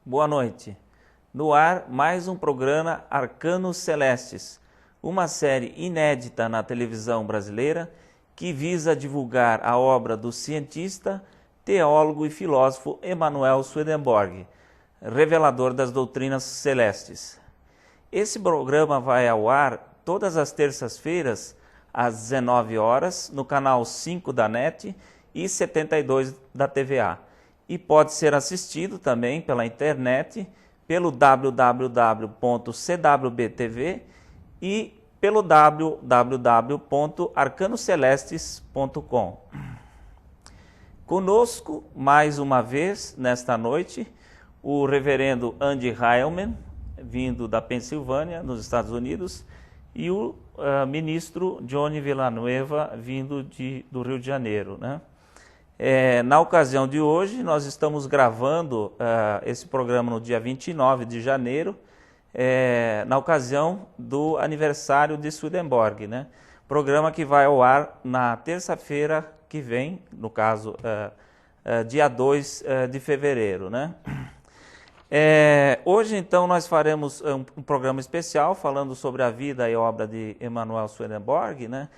boa noite. No ar, mais um programa Arcanos Celestes, uma série inédita na televisão brasileira que visa divulgar a obra do cientista, teólogo e filósofo Emanuel Swedenborg, revelador das doutrinas celestes. Esse programa vai ao ar todas as terças-feiras, às 19 horas, no canal 5 da NET e 72 da TVA. E pode ser assistido também pela internet, pelo www.cwbtv e pelo www.arcanocelestes.com. Conosco, mais uma vez, nesta noite, o reverendo Andy Heilman, vindo da Pensilvânia, nos Estados Unidos, e o ministro Johnny Villanueva, vindo do Rio de Janeiro, né? Na ocasião de hoje, nós estamos gravando esse programa no dia 29 de janeiro, na ocasião do aniversário de Swedenborg, né? Programa que vai ao ar na terça-feira que vem, no caso, dia 2 de fevereiro, né? Hoje, então, nós faremos um programa especial falando sobre a vida e obra de Emanuel Swedenborg, né?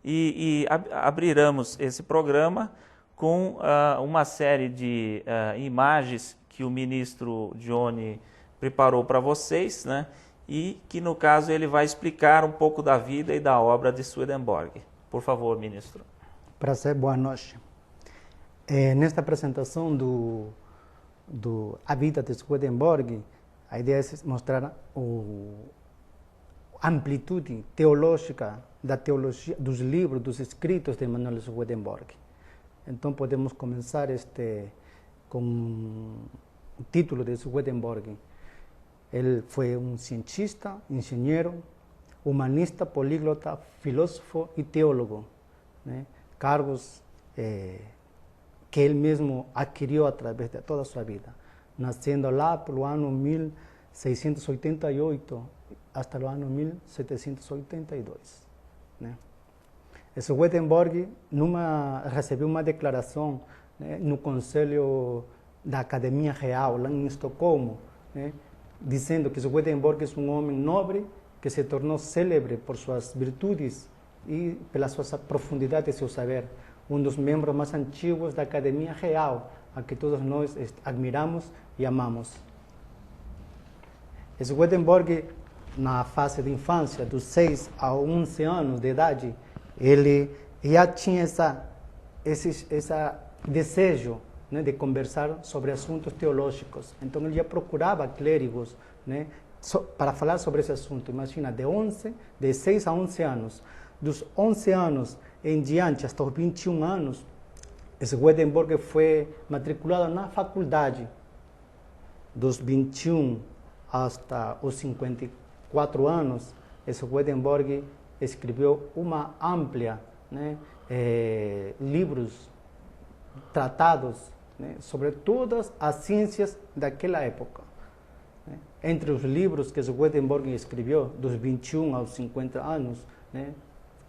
E abriremos esse programa com uma série de imagens que o ministro Johnny preparou para vocês, né? E que, no caso, ele vai explicar um pouco da vida e da obra de Swedenborg. Por favor, ministro. Prazer, boa noite. Nesta apresentação a vida de Swedenborg, a ideia é mostrar a amplitude teológica da teologia, dos livros, dos escritos de Emanuel Swedenborg. Então podemos começar com o título de Swedenborg. Ele foi um cientista, engenheiro, humanista, políglota, filósofo e teólogo, né? Cargos que ele mesmo adquiriu através de toda a sua vida, nascendo lá pelo ano 1688 até o ano 1782, né? Swedenborg recebeu uma declaração, né, no Conselho da Academia Real, lá em Estocolmo, né, dizendo que Swedenborg é um homem nobre que se tornou célebre por suas virtudes e pela sua profundidade e seu saber, um dos membros mais antigos da Academia Real, a que todos nós admiramos e amamos. Swedenborg, na fase de infância, dos 6 a 11 anos de idade, ele já tinha esse desejo, né, de conversar sobre assuntos teológicos. Então ele já procurava clérigos, né, para falar sobre esse assunto. Imagina, de 6 a 11 anos. Dos 11 anos em diante, até os 21 anos, Swedenborg foi matriculado na faculdade. Dos 21 até os 54 anos, Swedenborg escreveu uma amplia, né, livros, tratados, né, sobre todas as ciências daquela época, né? Entre os livros que Swedenborg escreveu, dos 21 aos 50 anos, né,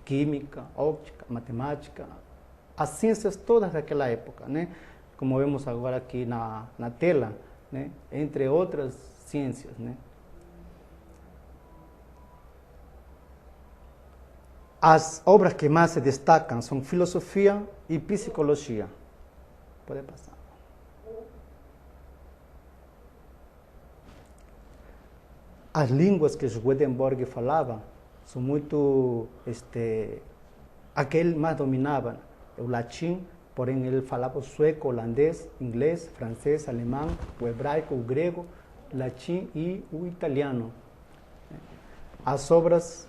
química, óptica, matemática, as ciências todas daquela época, né, como vemos agora aqui na tela, né, entre outras ciências, né. As obras que mais se destacam são filosofia e psicologia. Pode passar. As línguas que Swedenborg falava são muito... a que ele mais dominava, o latim, porém ele falava o sueco, holandês, inglês, francês, alemão, o hebraico, o grego, o latim e o italiano. As obras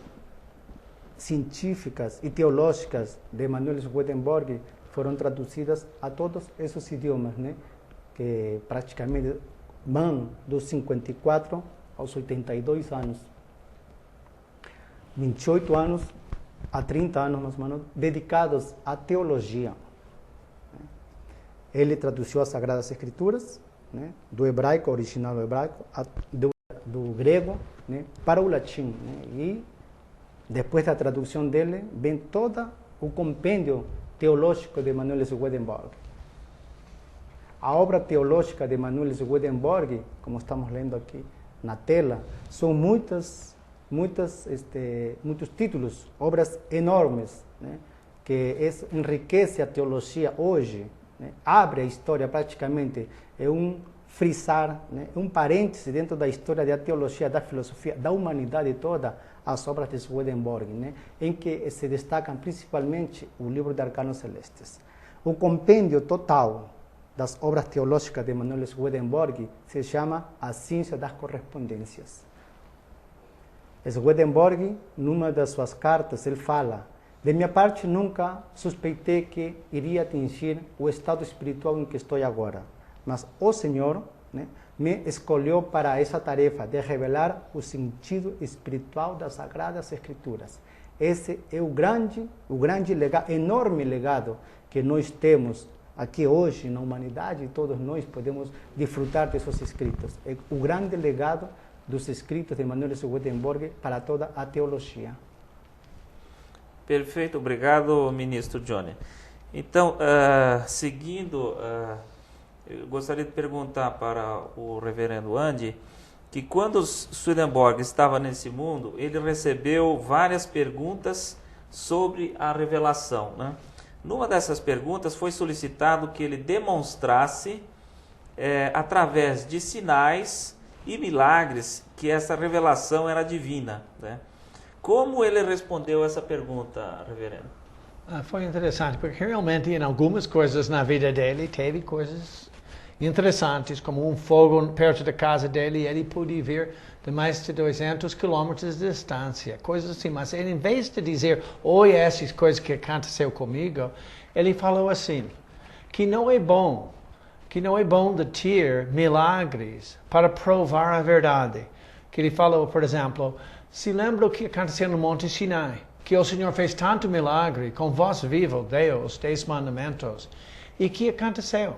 científicas e teológicas de Emanuel Swedenborg foram traduzidas a todos esses idiomas, né, que praticamente vão dos 54 aos 82 anos. 28 anos a 30 anos, mais ou menos, dedicados à teologia. Ele traduziu as Sagradas Escrituras, né, do hebraico, original do hebraico, do grego, né, para o latim, né, e depois da tradução dele, vem todo o compêndio teológico de Emanuel Swedenborg. A obra teológica de Emanuel Swedenborg, como estamos lendo aqui na tela, são muitos títulos, obras enormes, né? Que enriquece a teologia hoje, né? Abre a história praticamente, é um frisar, né? Um parêntese dentro da história da teologia, da filosofia, da humanidade toda, as obras de Swedenborg, né? Em que se destacam principalmente o livro de Arcanos Celestes. O compêndio total das obras teológicas de Emanuel Swedenborg se chama A Ciência das Correspondências. Swedenborg, numa das suas cartas, ele fala: de minha parte, nunca suspeitei que iria atingir o estado espiritual em que estou agora, mas o Senhor, né, me escolheu para essa tarefa de revelar o sentido espiritual das Sagradas Escrituras. Esse é o grande legado, enorme legado que nós temos aqui hoje na humanidade, e todos nós podemos desfrutar desses escritos. É o grande legado dos escritos de Emanuel Swedenborg para toda a teologia. Perfeito, obrigado, ministro Johnny. Então, seguindo, eu gostaria de perguntar para o reverendo Andy, que quando Swedenborg estava nesse mundo, ele recebeu várias perguntas sobre a revelação, né? Numa dessas perguntas foi solicitado que ele demonstrasse, através de sinais e milagres, que essa revelação era divina, né? Como ele respondeu essa pergunta, reverendo? Foi interessante, porque realmente em algumas coisas na vida dele teve coisas interessantes, como um fogo perto da casa dele, ele podia ver de mais de 200 quilômetros de distância, coisas assim. Mas ele, em vez de dizer, oi, essas coisas que aconteceu comigo, ele falou assim, que não é bom de ter milagres para provar a verdade. Que ele falou, por exemplo, se lembra o que aconteceu no Monte Sinai, que o Senhor fez tanto milagre com voz viva, Deus, 10 mandamentos, e que aconteceu?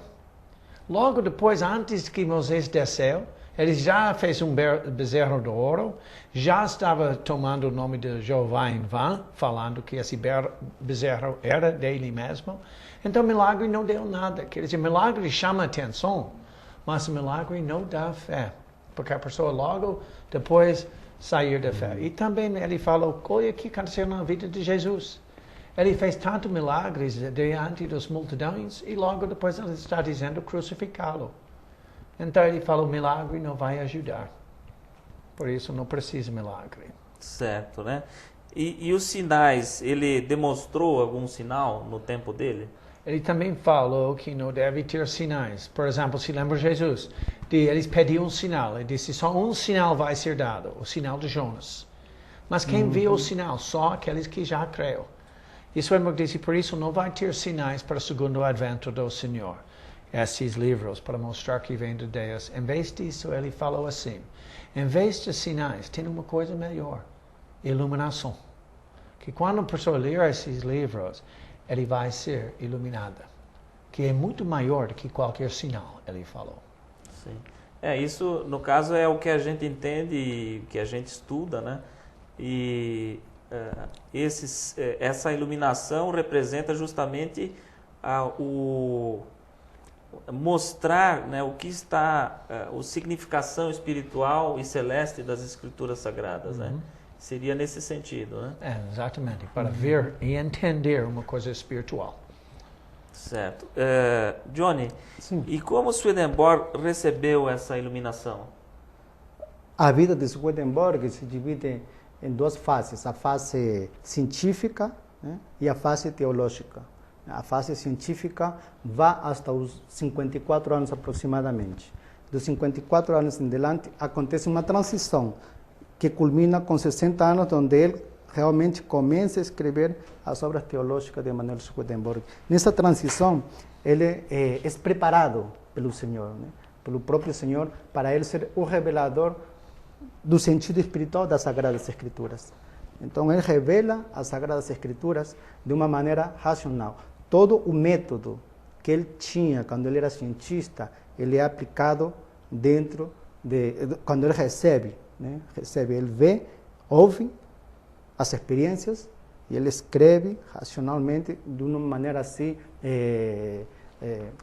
Logo depois, antes que Moisés desceu, ele já fez um bezerro de ouro, já estava tomando o nome de Jeová em vão, falando que esse bezerro era dele mesmo. Então, milagre não deu nada. Quer dizer, milagre chama atenção, mas milagre não dá fé, porque a pessoa logo depois sair da fé. E também ele falou, olha o que aconteceu na vida de Jesus. Ele fez tantos milagres diante das multidões e logo depois ele está dizendo crucificá-lo. Então ele falou, milagre não vai ajudar. Por isso não precisa milagre. Certo, né? E os sinais, ele demonstrou algum sinal no tempo dele? Ele também falou que não deve ter sinais. Por exemplo, se lembra Jesus, eles pediam um sinal. Ele disse, só um sinal vai ser dado, o sinal de Jonas. Mas quem viu o sinal? Só aqueles que já creram. Isso é porque disse, por isso não vai ter sinais para o segundo advento do Senhor. Esses livros para mostrar que vem de Deus. Em vez disso, ele falou assim, em vez de sinais, tem uma coisa melhor, iluminação. Que quando a pessoa ler esses livros, ele vai ser iluminada. Que é muito maior do que qualquer sinal, ele falou. Sim. Isso, no caso, é o que a gente entende e que a gente estuda, né? E essa iluminação representa justamente mostrar, né, o que está, a significação espiritual e celeste das Escrituras Sagradas, né? Seria nesse sentido, né? Exatamente, para ver e entender uma coisa espiritual. Certo. Johnny, Sim. E como Swedenborg recebeu essa iluminação? A vida de Swedenborg se divide em duas fases, a fase científica, né, e a fase teológica. A fase científica vai até os 54 anos aproximadamente. Dos 54 anos em diante, acontece uma transição que culmina com 60 anos, onde ele realmente começa a escrever as obras teológicas de Emanuel Swedenborg. Nessa transição, ele é preparado pelo Senhor, né? Pelo próprio Senhor, para ele ser o revelador do sentido espiritual das Sagradas Escrituras. Então, ele revela as Sagradas Escrituras de uma maneira racional. Todo o método que ele tinha quando ele era cientista, ele é aplicado dentro quando ele recebe, né? Ele vê, ouve as experiências e ele escreve racionalmente de uma maneira assim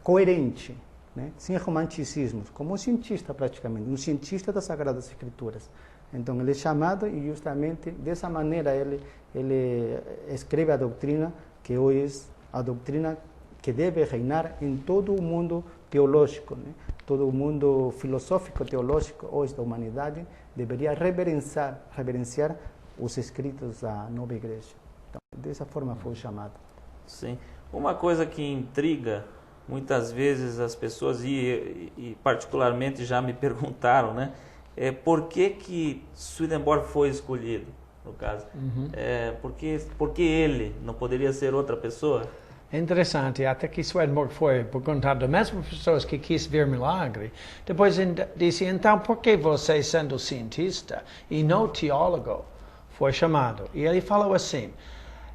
coerente, né? Sem romanticismos, como um cientista praticamente, um cientista das Sagradas Escrituras. Então ele é chamado e justamente dessa maneira ele escreve a doutrina que hoje é a doutrina que deve reinar em todo o mundo teológico, né? Todo o mundo filosófico teológico hoje da humanidade deveria reverenciar os escritos da nova igreja. Então, dessa forma foi chamado. Sim. Uma coisa que intriga muitas vezes as pessoas e particularmente já me perguntaram, né? Por que Swedenborg foi escolhido, no caso? Por que ele? Não poderia ser outra pessoa? É interessante, até que Swedenborg foi perguntado, mesmo pessoas que quis ver milagre, depois disse, então por que você, sendo cientista e não teólogo, foi chamado? E ele falou assim,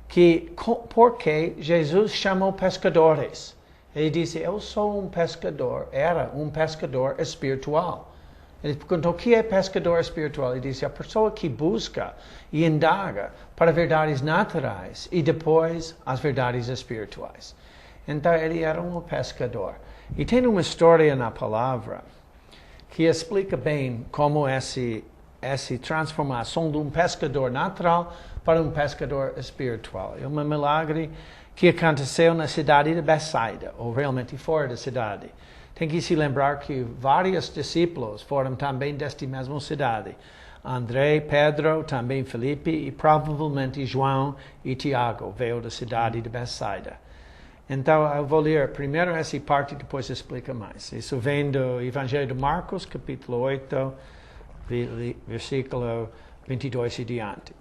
que porque Jesus chamou pescadores. Ele disse, eu sou um pescador, era um pescador espiritual. Ele perguntou, o que é pescador espiritual? Ele disse, a pessoa que busca e indaga para verdades naturais e depois as verdades espirituais. Então, ele era um pescador. E tem uma história na palavra que explica bem como essa transformação de um pescador natural para um pescador espiritual. É um milagre que aconteceu na cidade de Betsaida, ou realmente fora da cidade. Tem que se lembrar que vários discípulos foram também desta mesma cidade. André, Pedro, também Felipe e provavelmente João e Tiago veio da cidade de Betsaida. Então, eu vou ler primeiro essa parte e depois explica mais. Isso vem do Evangelho de Marcos, capítulo 8, versículo 22 e diante.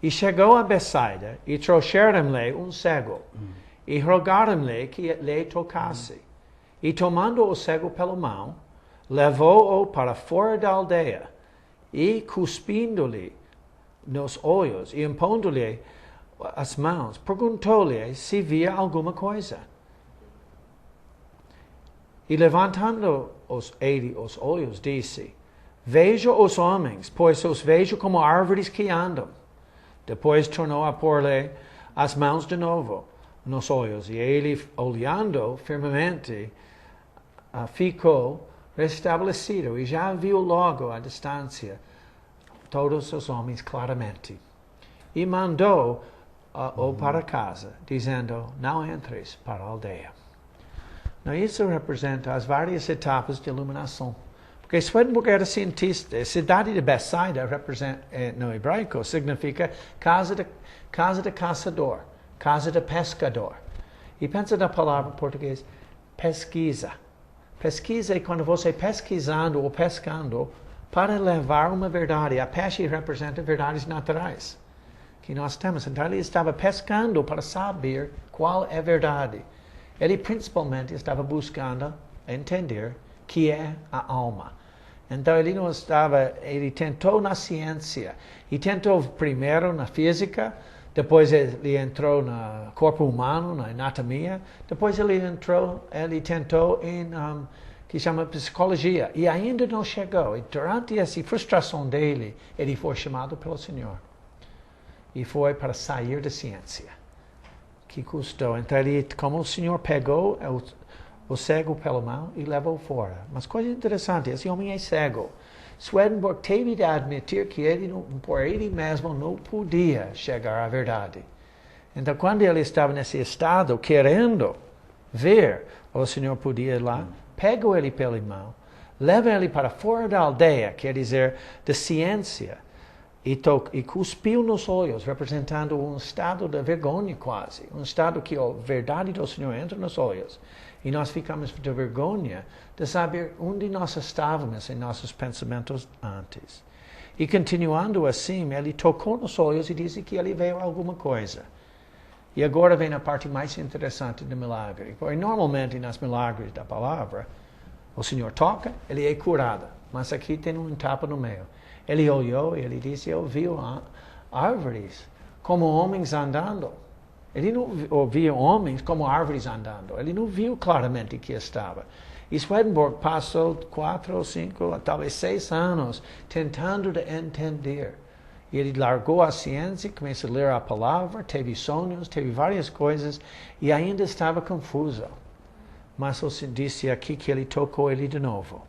E chegou a Betsaida e trouxeram-lhe um cego e rogaram-lhe que lhe tocasse. E tomando o cego pela mão, levou-o para fora da aldeia e, cuspindo-lhe nos olhos e impondo-lhe as mãos, perguntou-lhe se via alguma coisa. E levantando ele os olhos, disse, vejo os homens, pois os vejo como árvores que andam. Depois tornou a pôr-lhe as mãos de novo nos olhos, e ele, olhando firmemente, ficou restabelecido, e já viu logo à distância todos os homens claramente. E mandou-o para casa, dizendo, não entres para a aldeia. Então, isso representa as várias etapas de iluminação. Porque Swedenborg era cientista. A cidade de Betsaida, no hebraico, significa casa de caçador, casa de pescador. E pensa na palavra em português, pesquisa. Pesquisa é quando você pesquisando ou pescando para levar uma verdade. A peixe representa verdades naturais que nós temos. Então ele estava pescando para saber qual é a verdade. Ele principalmente estava buscando entender que é a alma. Então ele tentou na ciência, e tentou primeiro na física, depois ele entrou no corpo humano, na anatomia, depois ele tentou em, que chama psicologia, e ainda não chegou. E durante essa frustração dele, ele foi chamado pelo Senhor. E foi para sair da ciência, que custou. Então, como o Senhor pegou o cego pela mão e levou fora. Mas coisa interessante, esse homem é cego. Swedenborg teve de admitir que por ele mesmo não podia chegar à verdade. Então, quando ele estava nesse estado, querendo ver, o Senhor podia ir lá, pegou ele pela mão, leva ele para fora da aldeia, quer dizer, da ciência, e cuspiu nos olhos, representando um estado de vergonha quase, um estado que a verdade do Senhor entra nos olhos. E nós ficamos de vergonha de saber onde nós estávamos em nossos pensamentos antes. E continuando assim, ele tocou nos olhos e disse que ele viu alguma coisa. E agora vem a parte mais interessante do milagre. Porque normalmente nas milagres da palavra, o Senhor toca, ele é curado. Mas aqui tem uma etapa no meio. Ele olhou e ele disse, eu vi árvores como homens andando. Ele não via homens como árvores andando. Ele não viu claramente que estava. E Swedenborg passou 4 ou 5, talvez 6 anos tentando de entender. E ele largou a ciência, começou a ler a palavra, teve sonhos, teve várias coisas, e ainda estava confuso. mas disse aqui que ele tocou ele de novo.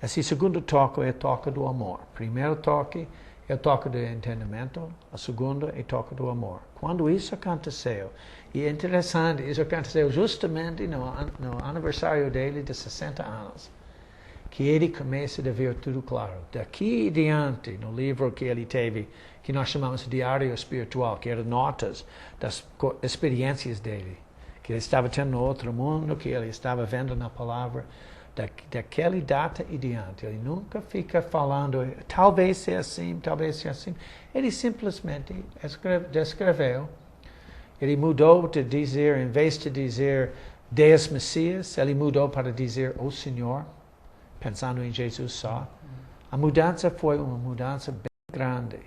Esse segundo toque é o toque do amor. Primeiro toque é o toque do entendimento, o segundo é o toque do amor. Quando isso aconteceu, e é interessante, isso aconteceu justamente no aniversário dele de 60 anos, que ele começa a ver tudo claro. Daqui em diante, no livro que ele teve, que nós chamamos de Diário Espiritual, que eram notas das experiências dele, que ele estava tendo no outro mundo, que ele estava vendo na palavra, daquela data em diante. Ele nunca fica falando, talvez seja assim, talvez seja assim. Ele simplesmente descreveu. Ele mudou de dizer, em vez de dizer Deus Messias, ele mudou para dizer o Senhor, pensando em Jesus só. A mudança foi uma mudança bem grande.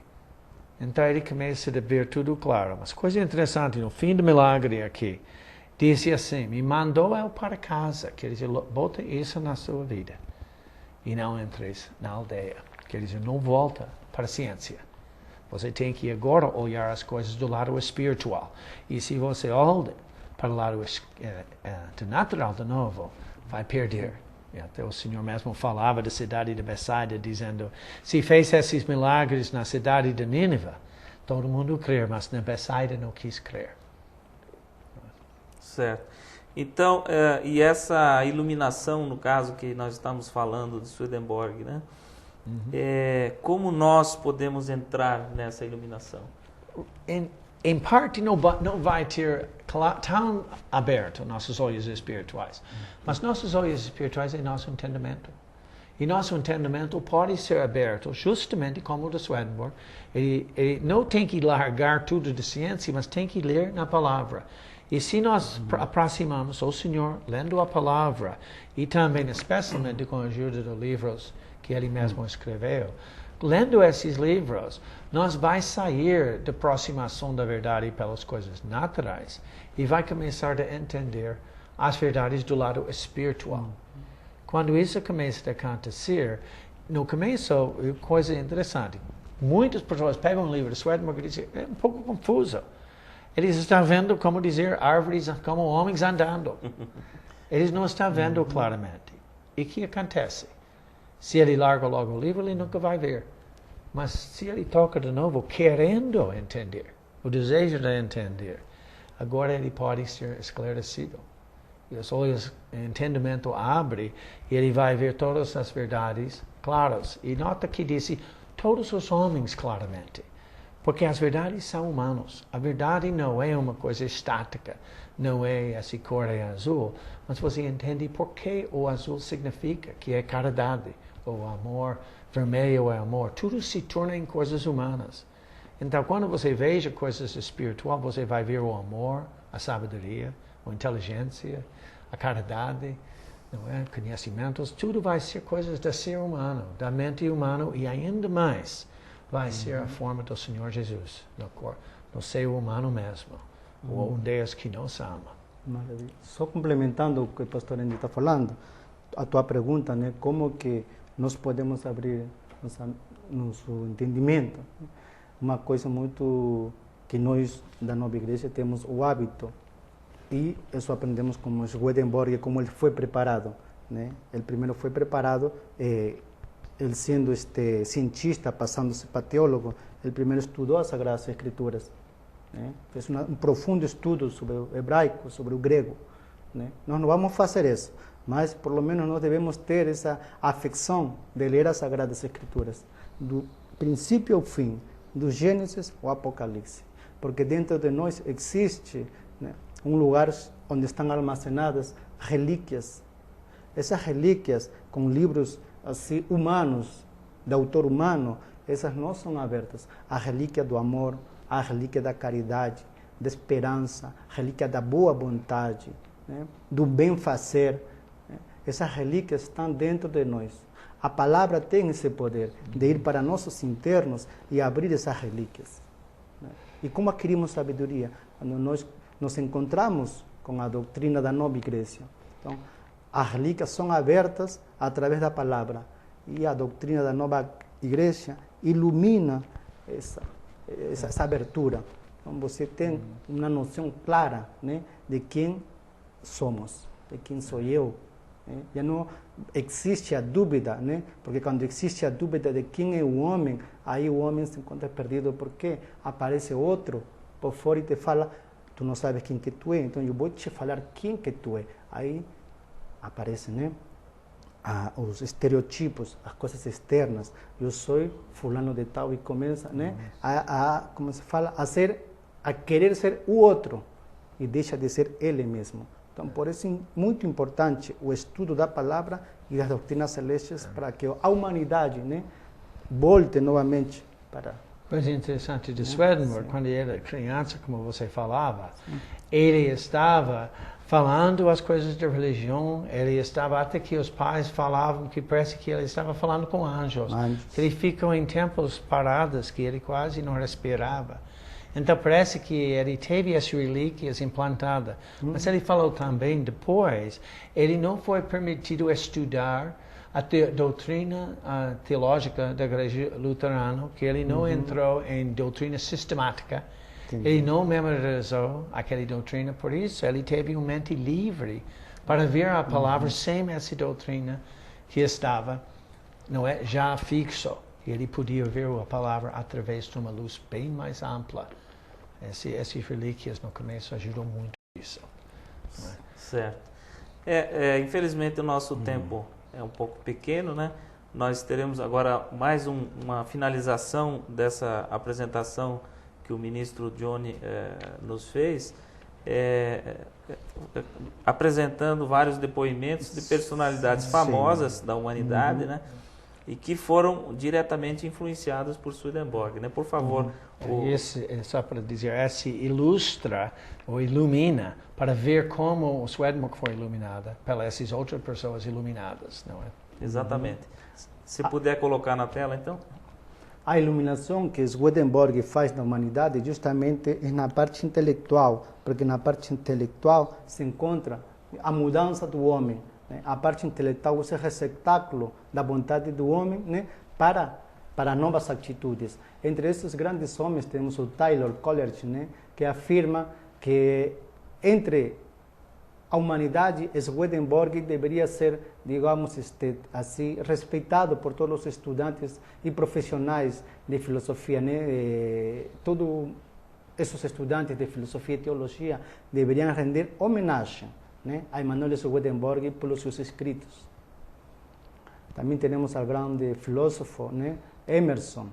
Então ele começa a ver tudo claro. Mas coisa interessante, no fim do milagre aqui, disse assim, me mandou eu para casa, quer dizer, bota isso na sua vida. E não entres na aldeia. Quer dizer, não volta para a ciência. Você tem que agora olhar as coisas do lado espiritual. E se você olha para o lado do natural de novo, vai perder. E até o Senhor mesmo falava da cidade de Betsaida, dizendo, se fez esses milagres na cidade de Nínive, todo mundo crer, mas na Betsaida não quis crer. Certo. Então, e essa iluminação, no caso que nós estamos falando de Swedenborg, né? Como nós podemos entrar nessa iluminação? Em parte não vai ter tão aberto nossos olhos espirituais, mas nossos olhos espirituais é nosso entendimento. E nosso entendimento pode ser aberto justamente como o de Swedenborg. Ele não tem que largar tudo de ciência, mas tem que ler na palavra. E se nós aproximamos ao Senhor lendo a palavra e também especialmente com a ajuda dos livros que ele mesmo escreveu, lendo esses livros, nós vai sair da aproximação da verdade pelas coisas naturais e vai começar a entender as verdades do lado espiritual. Quando isso começa a acontecer, no começo, coisa interessante, muitas pessoas pegam um livro de Swedenborg e dizem, é um pouco confuso. Eles estão vendo, como dizer, árvores como homens andando. Eles não estão vendo claramente. E o que acontece? Se ele larga logo o livro, ele nunca vai ver. Mas se ele toca de novo, querendo entender, o desejo de entender, agora ele pode ser esclarecido. E os olhos, o entendimento abre, e ele vai ver todas as verdades claras. E nota que disse, todos os homens claramente. Porque as verdades são humanos. A verdade não é uma coisa estática, não é essa cor é azul, mas você entende por que o azul significa, que é caridade, o amor vermelho é amor. Tudo se torna em coisas humanas. Então, quando você veja coisas espirituais, você vai ver o amor, a sabedoria, a inteligência, a caridade, não é? Conhecimentos, tudo vai ser coisas do ser humano, da mente humana e ainda mais vai ser a forma do Senhor Jesus, no ser humano mesmo, ou um Deus que nos ama. Maravilha. Só complementando o que o pastor Andy está falando, a tua pergunta, né, como que nós podemos abrir nosso entendimento? Uma coisa muito que nós da Nova Igreja temos o hábito, e isso aprendemos com Swedenborg, como ele foi preparado, né? Ele primeiro foi preparado, ele sendo cientista, passando-se para teólogo, ele primeiro estudou as Sagradas Escrituras, né? Fez um profundo estudo sobre o hebraico, sobre o grego, né? Nós não vamos fazer isso, mas por lo menos nós devemos ter essa afecção de ler as Sagradas Escrituras, do princípio ao fim, do Gênesis ao Apocalipse, porque dentro de nós existe, né, um lugar onde estão armazenadas relíquias. Essas relíquias com livros assim humanos, de autor humano, essas não são abertas. A relíquia do amor, a relíquia da caridade, da esperança, a relíquia da boa vontade, né, do bem fazer, né? Essas relíquias estão dentro de nós. A palavra tem esse poder de ir para nossos internos e abrir essas relíquias, né? E como adquirimos sabedoria? Quando nós nos encontramos com a doutrina da Nova Igreja. Então, as relíquias são abertas através da palavra. E a doutrina da Nova Igreja ilumina essa abertura. Então, você tem uma noção clara, né, de quem somos. de quem sou eu. Né? Já não existe a dúvida, né? Porque quando existe a dúvida de quem é o homem, aí o homem se encontra perdido, porque aparece outro por fora e te fala, tu não sabes quem que tu é, então eu vou te falar quem que tu é. Aí aparece, né? Os estereotipos, as coisas externas. Eu sou fulano de tal e começa, né? Como se fala, a querer ser o outro e deixa de ser ele mesmo. Então, por isso é muito importante o estudo da palavra e das doutrinas celestes para que a humanidade, né, volte novamente para... Coisa interessante de Swedenborg, quando ele era criança, como você falava, ele estava falando as coisas da religião, ele estava, até que os pais falavam que parece que ele estava falando com anjos. Ele ficou em tempos parados que ele quase não respirava. Então parece que ele teve as relíquias implantadas. Mas ele falou também, depois, ele não foi permitido estudar a doutrina teológica da igreja luterana, que ele não entrou em doutrina sistemática. Ele não memorizou aquela doutrina, por isso ele teve uma mente livre para ver a palavra sem essa doutrina que estava, não é, já fixo. Ele podia ver a palavra através de uma luz bem mais ampla. Essas relíquias no começo ajudam muito isso. É? Certo. Infelizmente o nosso tempo é um pouco pequeno, né? Nós teremos agora mais uma finalização dessa apresentação que o ministro Johnny nos fez, apresentando vários depoimentos de personalidades famosas da humanidade, né? E que foram diretamente influenciadas por Swedenborg, né? Por favor. Só para dizer, esse ilustra ou ilumina para ver como o Swedenborg foi iluminada pelas essas outras pessoas iluminadas, não é? Exatamente. Se puder colocar na tela, então. A iluminação que Swedenborg faz da humanidade justamente é na parte intelectual, porque na parte intelectual se encontra a mudança do homem. Né? A parte intelectual é o receptáculo da vontade do homem, né? para novas atitudes. Entre esses grandes homens temos o Taylor Coleridge, né? Que afirma que entre a humanidade, Swedenborg deveria ser, digamos, assim, respeitado por todos os estudantes e profissionais de filosofia, né? Todos esses estudantes de filosofia e teologia deveriam render homenagem, né, a Emanuel Swedenborg pelos seus escritos. Também temos o grande filósofo, né, Emerson.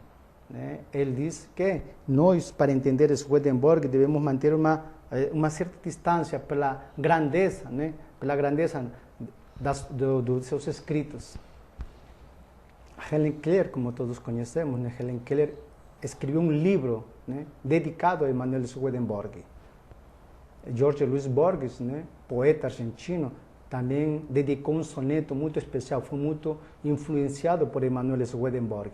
Né? Ele diz que nós, para entender Swedenborg, devemos manter uma certa distância pela grandeza, né? Pela grandeza dos seus escritos. Helen Keller, como todos conhecemos, né? Helen Keller escreveu um livro, né, dedicado a Emanuel Swedenborg. Jorge Luis Borges, né, poeta argentino, também dedicou um soneto muito especial, foi muito influenciado por Emanuel Swedenborg.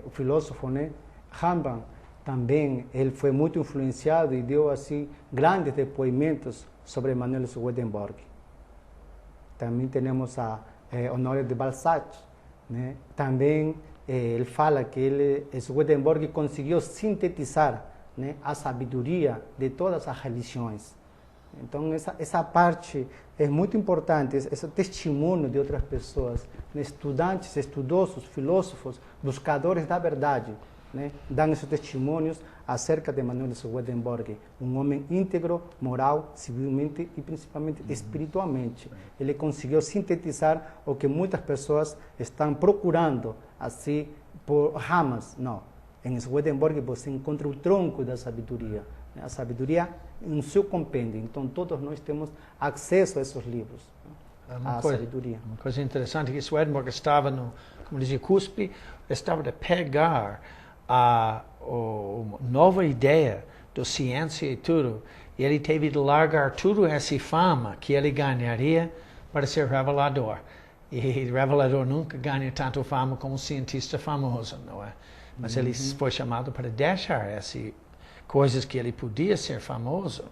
O filósofo, né, Rambam, também ele foi muito influenciado e deu assim grandes depoimentos sobre Emanuel Swedenborg. Também temos a Honoré de Balzac, né? Também ele fala que Swedenborg conseguiu sintetizar, né, a sabedoria de todas as religiões. Então essa parte é muito importante, esse testemunho de outras pessoas, né, estudantes, estudosos, filósofos, buscadores da verdade, né, dão esses testemunhos acerca de Emanuel Swedenborg, um homem íntegro, moral, civilmente e principalmente espiritualmente. Ele conseguiu sintetizar o que muitas pessoas estão procurando, assim, por ramas. Não. Em Swedenborg você encontra o tronco da sabedoria, né? A sabedoria em seu compêndio. Então todos nós temos acesso a esses livros, né? Sabedoria. Uma coisa interessante é que Swedenborg estava como dizia Cuspe, estava de pegar a nova ideia da ciência e tudo, e ele teve de largar tudo essa fama que ele ganharia para ser revelador. E revelador nunca ganha tanto fama como um cientista famoso, não é? Mas ele foi chamado para deixar essas coisas que ele podia ser famoso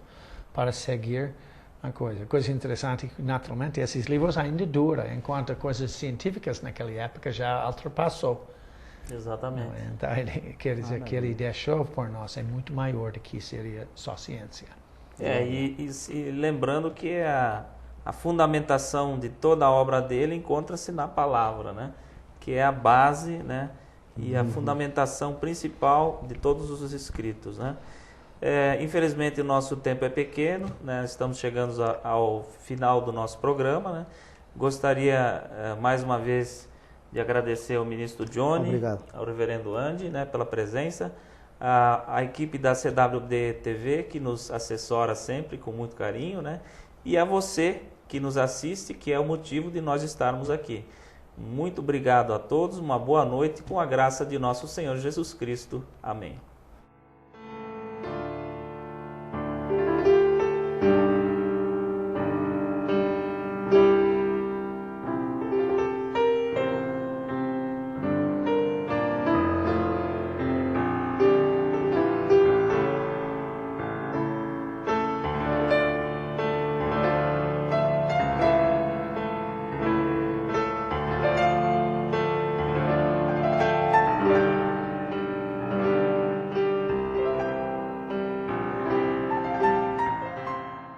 para seguir a coisa. Coisa interessante, naturalmente, esses livros ainda duram, enquanto coisas científicas naquela época já ultrapassou. Exatamente. Então, ele quer dizer que ele deixou por nós é muito maior do que seria só ciência. E lembrando que a fundamentação de toda a obra dele encontra-se na palavra, né? Que é a base, né? E a fundamentação principal de todos os escritos, né? Infelizmente o nosso tempo é pequeno, né? Estamos chegando ao final do nosso programa, né? Gostaria mais uma vez de agradecer ao ministro Johnny, Obrigado. ao reverendo Andy, né, pela presença, a equipe da CWD TV que nos assessora sempre com muito carinho, né? E a você que nos assiste, que é o motivo de nós estarmos aqui. Muito obrigado a todos, uma boa noite com a graça de nosso Senhor Jesus Cristo. Amém.